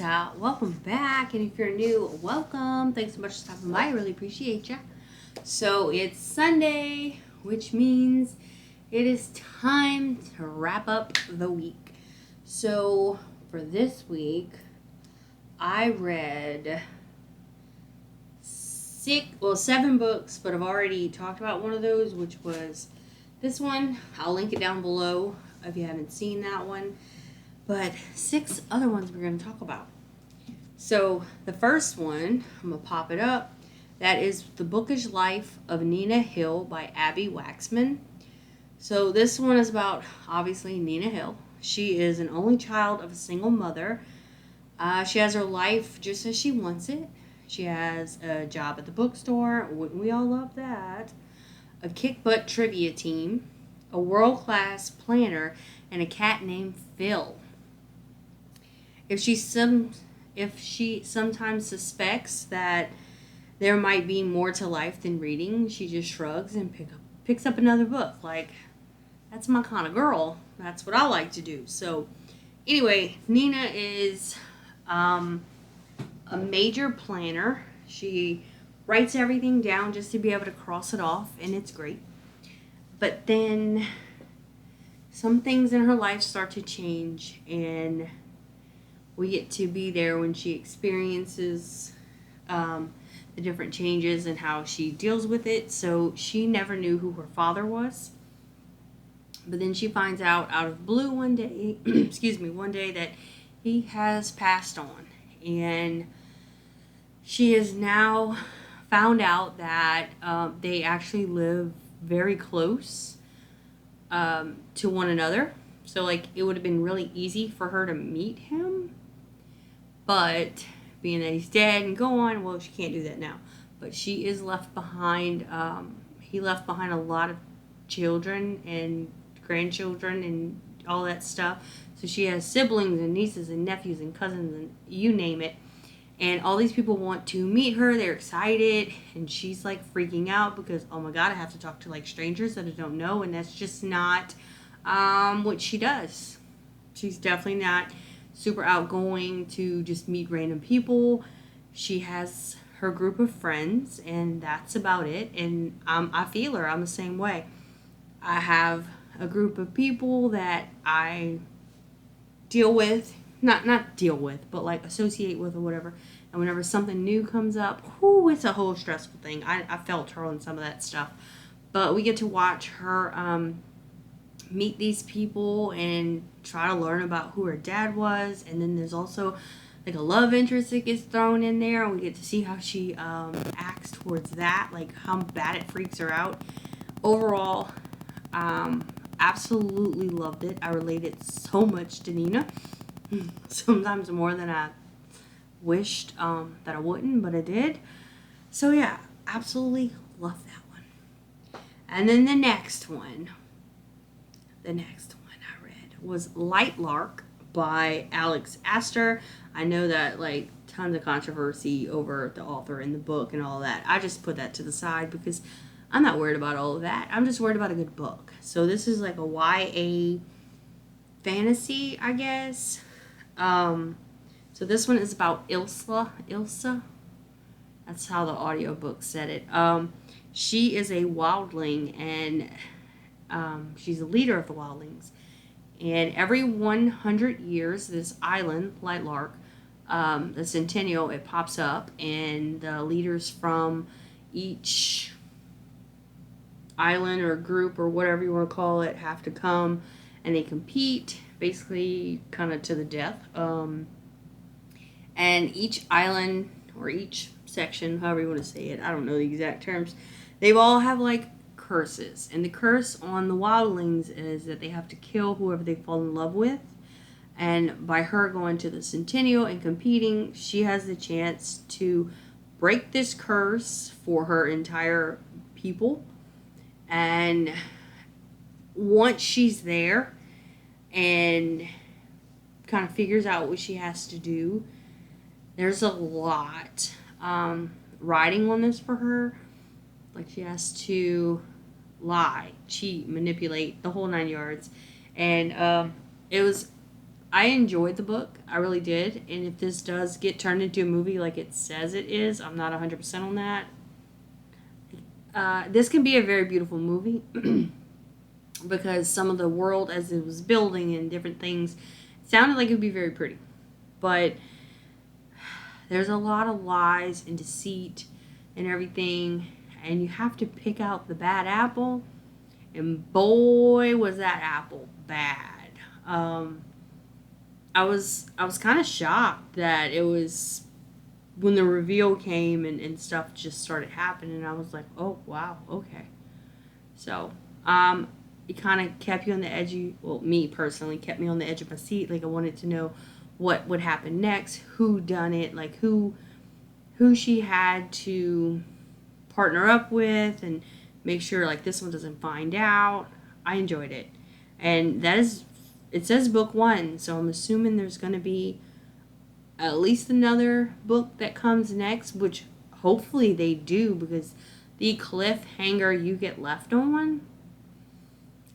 Welcome back, and if you're new, welcome. Thanks so much for stopping by. I really appreciate you. So it's Sunday, which means it is time to wrap up the week. So for this week, I read seven books, but I've already talked about one of those, which was this one. I'll link it down below if you haven't seen that one. But 6 other ones we're going to talk about. So the first one, I'm going to pop it up. That is The Bookish Life of Nina Hill by Abby Waxman. So this one is about, obviously, Nina Hill. She is an only child of a single mother. She has her life just as she wants it. She has a job at the bookstore. Wouldn't we all love that? A kick-butt trivia team. A world-class planner. And a cat named Phil. If she sometimes suspects that there might be more to life than reading, she just shrugs and picks up another book. Like, that's my kind of girl. That's what I like to do. So, anyway, Nina is a major planner. She writes everything down just to be able to cross it off, and it's great. But then some things in her life start to change, and we get to be there when she experiences the different changes and how she deals with it. So she never knew who her father was. But then she finds out of blue one day, one day that he has passed on. And she has now found out that they actually live very close to one another. So, it would have been really easy for her to meet him. But being that he's dead and gone, well, she can't do that now. But she is left behind. He left behind a lot of children and grandchildren and all that stuff. So she has siblings and nieces and nephews and cousins and you name it. And all these people want to meet her. They're excited. And she's freaking out because, oh my God, I have to talk to strangers that I don't know. And that's just not what she does. She's definitely not super outgoing to just meet random people. She has her group of friends, and that's about it. And I feel her. I'm the same way. I have a group of people that I deal with, not deal with, but associate with or whatever. And whenever something new comes up, it's a whole stressful thing. I felt her on some of that stuff. But we get to watch her meet these people and try to learn about who her dad was. And then there's also a love interest that gets thrown in there, and we get to see how she acts towards that, how bad it freaks her out. Overall, absolutely loved it. I related so much to Nina, sometimes more than I wished that I wouldn't, but I did. So yeah, absolutely love that one. And then the next one I read was Light Lark by Alex Astor. I know that tons of controversy over the author and the book and all that. I just put that to the side because I'm not worried about all of that. I'm just worried about a good book. So this is a YA fantasy, I guess. So this one is about Ilsa. That's how the audiobook said it. She is a wildling, and she's a leader of the wildlings. And every 100 years, this island, Light Lark, the Centennial, it pops up, and the leaders from each island or group or whatever you want to call it have to come, and they compete, basically kind of to the death. And each island or each section, however you want to say it, I don't know the exact terms, they all have curses. And the curse on the wildlings is that they have to kill whoever they fall in love with. And by her going to the Centennial and competing, she has the chance to break this curse for her entire people. And once she's there and kind of figures out what she has to do, there's a lot riding on this for her. She has to lie, cheat, manipulate, the whole 9 yards. And it was I enjoyed the book. I really did. And if this does get turned into a movie like it says it is, I'm not 100% on that. This can be a very beautiful movie because some of the world as it was building and different things sounded like it would be very pretty. But there's a lot of lies and deceit and everything, and you have to pick out the bad apple. And boy, was that apple bad. I was kind of shocked that it was when the reveal came and stuff just started happening. I was like, oh wow, okay. So it kind of kept you on the edge. Well, me personally kept me on the edge of my seat. Like I wanted to know what would happen next, who done it, like who she had to partner up with, and make sure like this one doesn't find out. I enjoyed it, and that is it says book 1, so I'm assuming there's going to be at least another book that comes next, which hopefully they do, because the cliffhanger you get left on,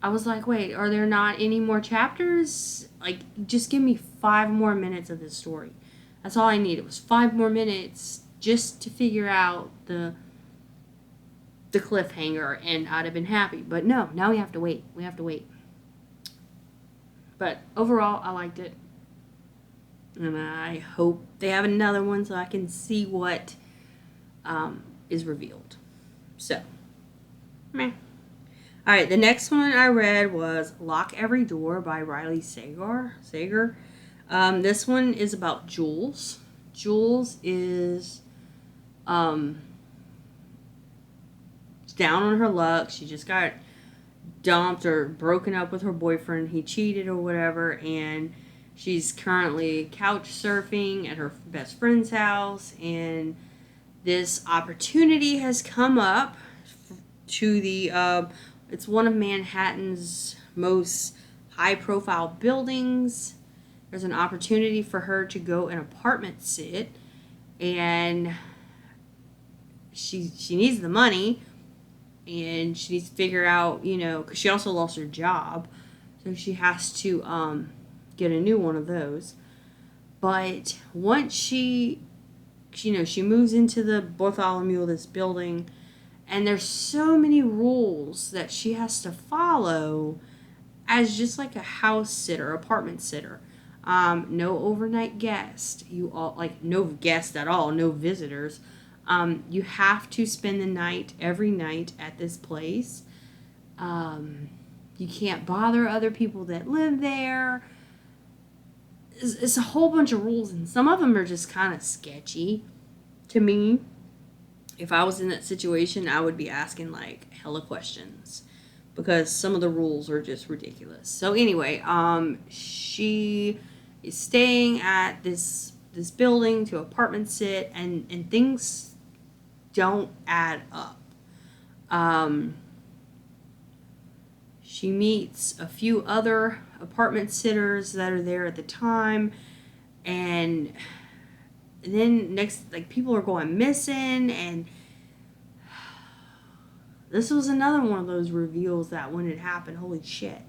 I was like, wait, are there not any more chapters? Like, just give me 5 more minutes of this story. That's all I needed. It was 5 more minutes just to figure out the cliffhanger, and I'd have been happy. But no, now we have to wait. We have to wait. But overall, I liked it. And I hope they have another one so I can see what is revealed. So, meh. Alright, the next one I read was Lock Every Door by Riley Sager. This one is about Jules. Jules is down on her luck. She just got dumped or broken up with her boyfriend. He cheated or whatever, and she's currently couch surfing at her best friend's house, and this opportunity has come up to the it's one of Manhattan's most high profile buildings. There's an opportunity for her to go an apartment sit, and she needs the money, and she needs to figure out, because she also lost her job, so she has to get a new one of those. But once she moves into the Bartholomew, this building, and there's so many rules that she has to follow as just like a house sitter, apartment sitter. No overnight guest. No guest at all, no visitors. You have to spend the night every night at this place. You can't bother other people that live there. It's a whole bunch of rules, and some of them are just kind of sketchy to me. If I was in that situation, I would be asking like hella questions because some of the rules are just ridiculous. So anyway, she is staying at this building to apartment sit, and things don't add up. She meets a few other apartment sitters that are there at the time, and then people are going missing, and this was another one of those reveals that when it happened, holy shit.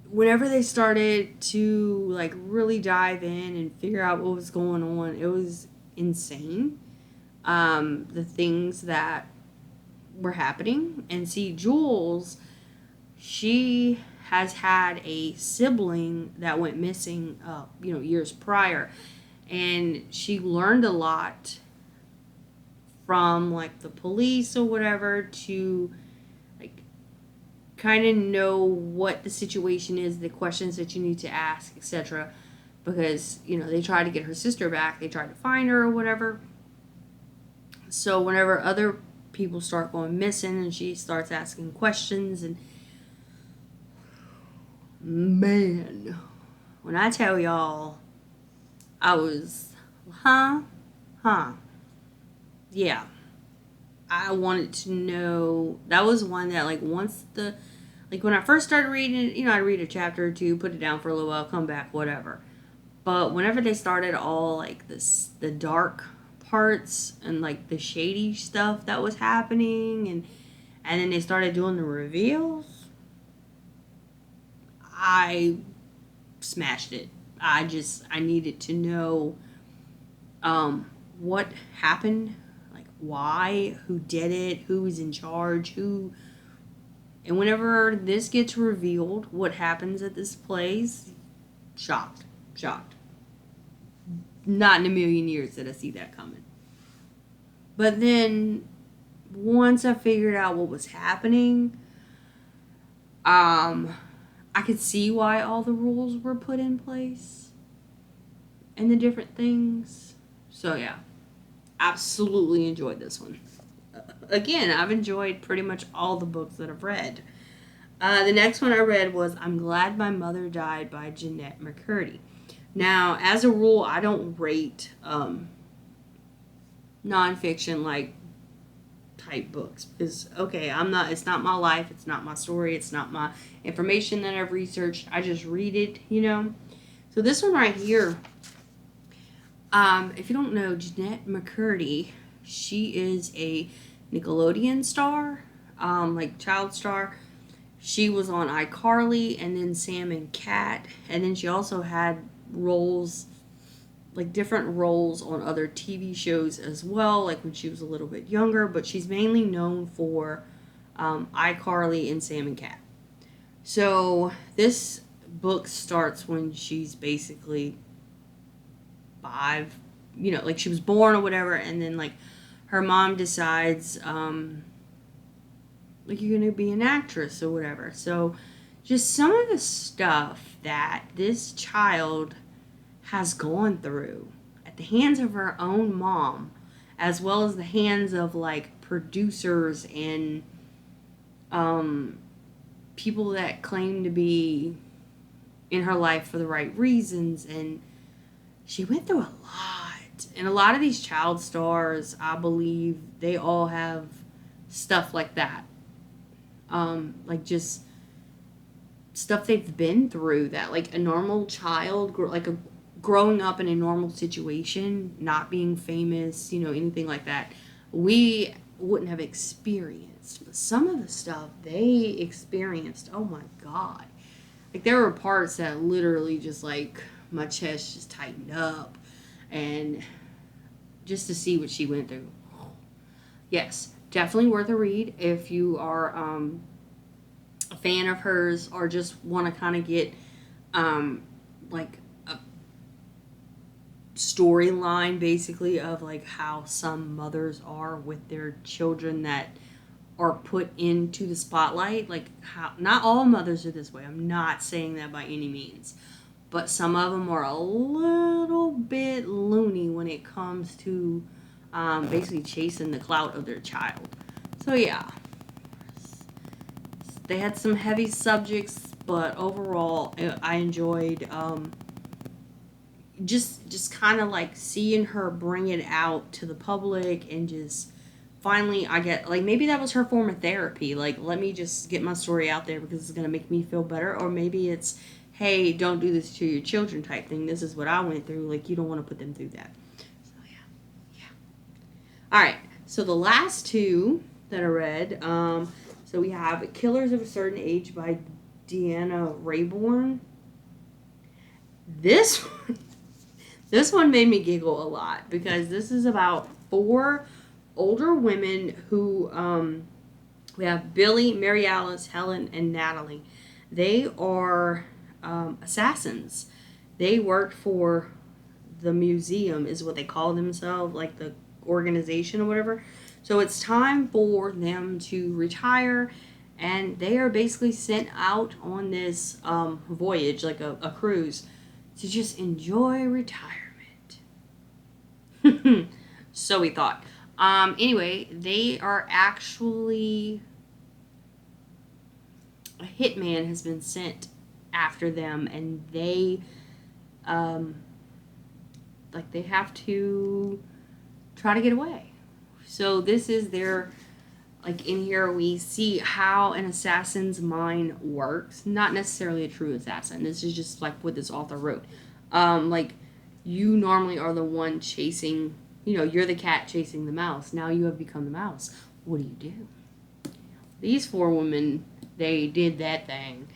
Whenever they started to like really dive in and figure out what was going on, it was insane. The things that were happening. And see, Jules, she has had a sibling that went missing years prior, and she learned a lot from like the police or whatever to like kind of know what the situation is, the questions that you need to ask, etc. Because they tried to get her sister back, they tried to find her or whatever. So whenever other people start going missing, and she starts asking questions, and man, when I tell y'all, I was, yeah. I wanted to know. That was one that when I first started reading, I'd read a chapter or two, put it down for a little while, come back, whatever. But whenever they started all like the dark parts and the shady stuff that was happening, and then they started doing the reveals, I smashed it. I needed to know what happened, like why, who did it, who is in charge, who. And whenever this gets revealed, what happens at this place, shocked, shocked. Not in a million years did I see that coming. But then once I figured out what was happening, I could see why all the rules were put in place and the different things. So yeah, absolutely enjoyed this one. Again, I've enjoyed pretty much all the books that I've read. The next one I read was I'm Glad My Mother Died by Jeanette McCurdy. Now, as a rule, I don't rate nonfiction like type books because it's not my life, it's not my story, it's not my information that I've researched. I just read it, So this one right here, if you don't know, Jeanette McCurdy, she is a Nickelodeon star, like child star. She was on iCarly and then Sam and Cat, and then she also had roles, like different roles on other TV shows as well, like when she was a little bit younger, but she's mainly known for iCarly and Sam and Cat. So this book starts when she's basically 5, like she was born or whatever, and then like her mom decides like you're gonna be an actress or whatever. So just some of the stuff that this child has gone through at the hands of her own mom, as well as the hands of like producers and people that claim to be in her life for the right reasons. And she went through a lot. And a lot of these child stars, I believe, they all have stuff like that. Like just stuff they've been through that like a normal child, growing up in a normal situation, not being famous, anything like that, we wouldn't have experienced. But some of the stuff they experienced, oh my God. Like there were parts that literally just like my chest just tightened up, and just to see what she went through. Yes, definitely worth a read if you are a fan of hers or just want to kind of get like a storyline basically of like how some mothers are with their children that are put into the spotlight. Like how not all mothers are this way. I'm not saying that by any means. But some of them are a little bit loony when it comes to basically chasing the clout of their child. So yeah, they had some heavy subjects, but overall I enjoyed just kind of like seeing her bring it out to the public, and just finally I get like maybe that was her form of therapy. Like let me just get my story out there because it's going to make me feel better. Or maybe it's, hey, don't do this to your children type thing. This is what I went through. Like, you don't want to put them through that. So, yeah. All right. So, the last two that I read, so we have Killers of a Certain Age by Deanna Raybourn. This one made me giggle a lot because this is about 4 older women who, we have Billy, Mary Alice, Helen, and Natalie. They are assassins. They worked for the museum is what they call themselves, like the organization or whatever. So it's time for them to retire, and they are basically sent out on this voyage, like a cruise, to just enjoy retirement. So we thought. Anyway, they are actually, a hitman has been sent after them, and they they have to try to get away. So this is their, like in here we see how an assassin's mind works. Not necessarily a true assassin. This is just like what this author wrote. Like you normally are the one chasing, you're the cat chasing the mouse. Now you have become the mouse. What do? These 4 women, they did that thing.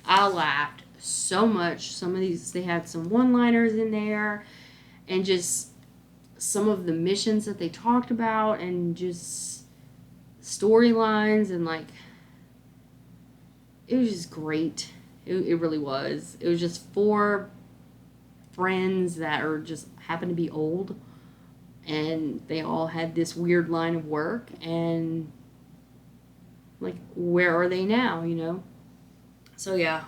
I laughed so much. Some of these, they had some one-liners in there, and just some of the missions that they talked about, and just storylines, and like, it was just great. It really was. It was just four friends that are just happen to be old, and they all had this weird line of work, and like, where are they now, you know? So yeah,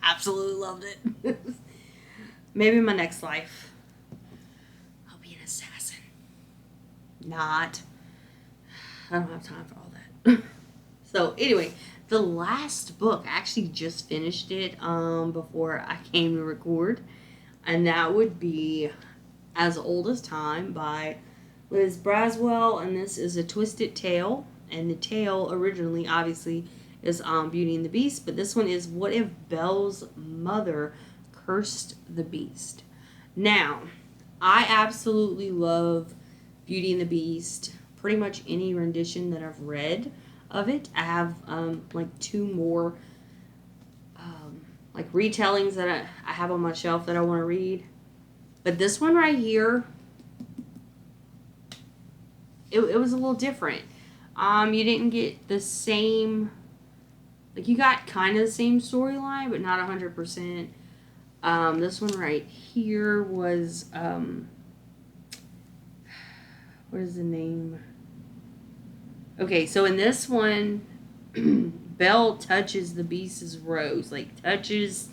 absolutely loved it. Maybe in my next life I'll be an assassin. Not. I don't have time for all that. So anyway, the last book, I actually just finished it before I came to record, and that would be As Old as Time by Liz Braswell, and this is a twisted tale, and the tale originally obviously is Beauty and the Beast, but this one is What If Belle's Mother Cursed the Beast. Now, I absolutely love Beauty and the Beast. Pretty much any rendition that I've read of it. I have like two more like retellings that I have on my shelf that I want to read. But this one right here, it was a little different. You didn't get the same, like, you got kind of the same storyline, but not 100%. This one right here was, what is the name? Okay, so in this one, Belle touches the Beast's rose, like touches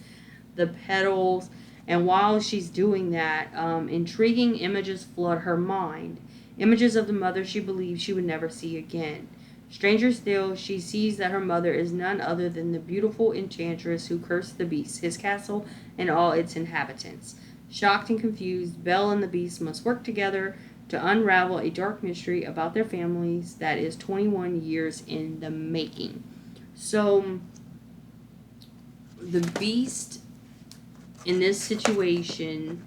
the petals, and while she's doing that, intriguing images flood her mind. Images of the mother she believes she would never see again. Stranger still, she sees that her mother is none other than the beautiful enchantress who cursed the Beast, his castle, and all its inhabitants. Shocked and confused, Belle and the Beast must work together to unravel a dark mystery about their families that is 21 years in the making. So, the Beast in this situation,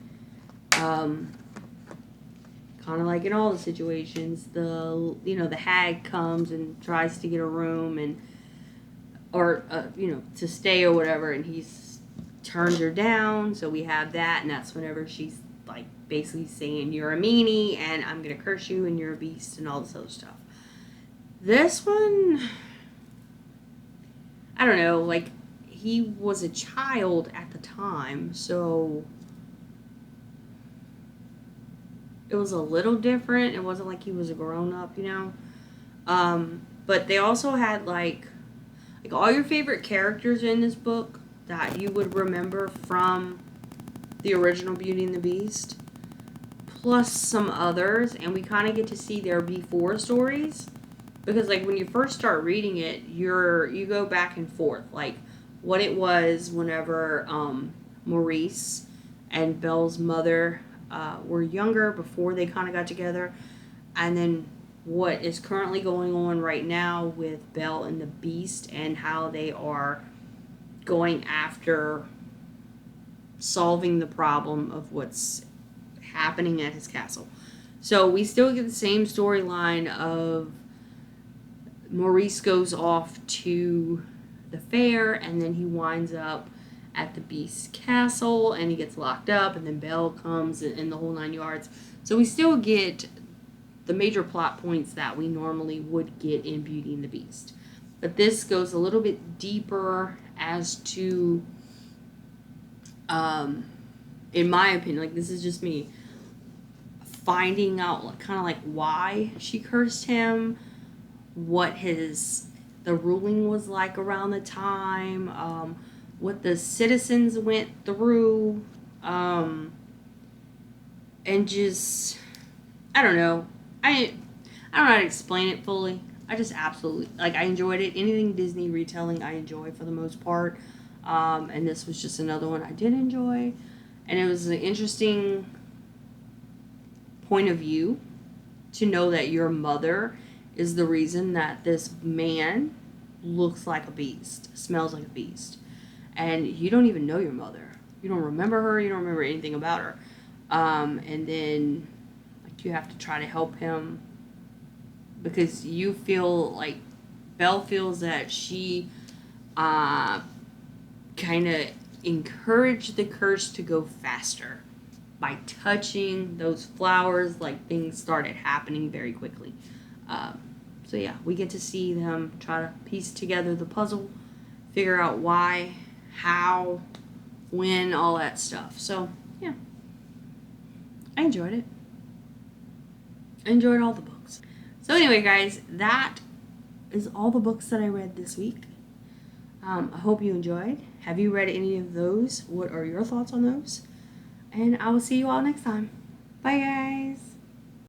kind of like in all the situations, the hag comes and tries to get a room or to stay or whatever, and he's turns her down. So we have that, and that's whenever she's like basically saying you're a meanie and I'm gonna curse you and you're a beast and all this other stuff. This one, I don't know, like, he was a child at the time, so it was a little different. It wasn't like he was a grown-up, but they also had like all your favorite characters in this book that you would remember from the original Beauty and the Beast, plus some others, and we kind of get to see their before stories, because like when you first start reading it, you go back and forth, like what it was whenever Maurice and Belle's mother were younger, before they kind of got together, and then what is currently going on right now with Belle and the Beast, and how they are going after solving the problem of what's happening at his castle. So we still get the same storyline of Maurice goes off to the fair, and then he winds up at the Beast's castle, and he gets locked up, and then Belle comes in the whole 9 yards. So we still get the major plot points that we normally would get in Beauty and the Beast. But this goes a little bit deeper as to, in my opinion, like, this is just me, finding out kind of like why she cursed him, what the ruling was like around the time, what the citizens went through, and just, I don't know. I don't know how to explain it fully. I just absolutely, like, I enjoyed it. Anything Disney retelling I enjoy for the most part. And this was just another one I did enjoy. And it was an interesting point of view to know that your mother is the reason that this man looks like a beast, smells like a beast. And you don't even know your mother. You don't remember her. You don't remember anything about her. And then, like, you have to try to help him because you feel like Belle feels that she kind of encourage the curse to go faster by touching those flowers. Like, things started happening very quickly. So yeah, we get to see them try to piece together the puzzle, figure out why, how, when, all that stuff. So yeah, I enjoyed it. I enjoyed all the books. So anyway, guys, that is all the books that I read this week. I hope you enjoyed. Have you read any of those? What are your thoughts on those? And I will see you all next time. Bye, guys.